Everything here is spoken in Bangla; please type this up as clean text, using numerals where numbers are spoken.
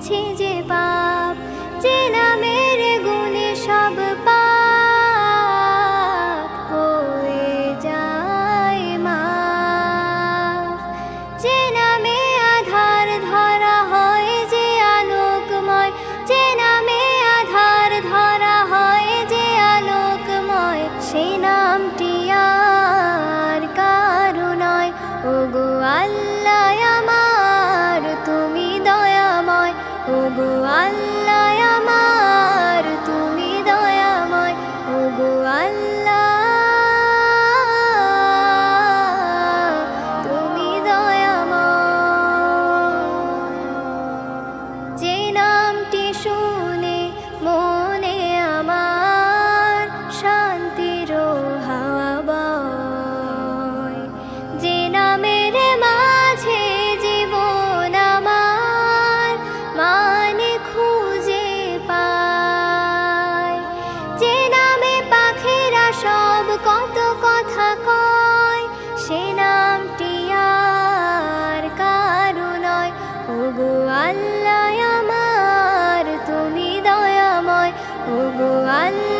করেছি যে পাপ, যে নামের গুণে সব পাপ হয়ে যায় মাফ। যে নামে আধার ধরা হয় যে আলোকময়, যে নামে আধার ধরা হয় যে আলোকময়, সে নামটি আর কারো নয়। ওগো আল্লাহ আমার তুমি দয়াময়, ওগো আল্লাহ আমার তুমি দয়াময়, ওগো আল্লাহ তুমি দয়াময়। যে নামটি শুনে মনে আমার শান্তির হাওয়া বয়, যে নামের মাঝে জীবন আমার মানে খুঁজে পায়, যে নামে পাখিরা সব কত কথা কয়, সে নামটি আর কারো নয়। ওগো আল্লাহ আমার তুমি দয়াময়, ওগো আল্লাহ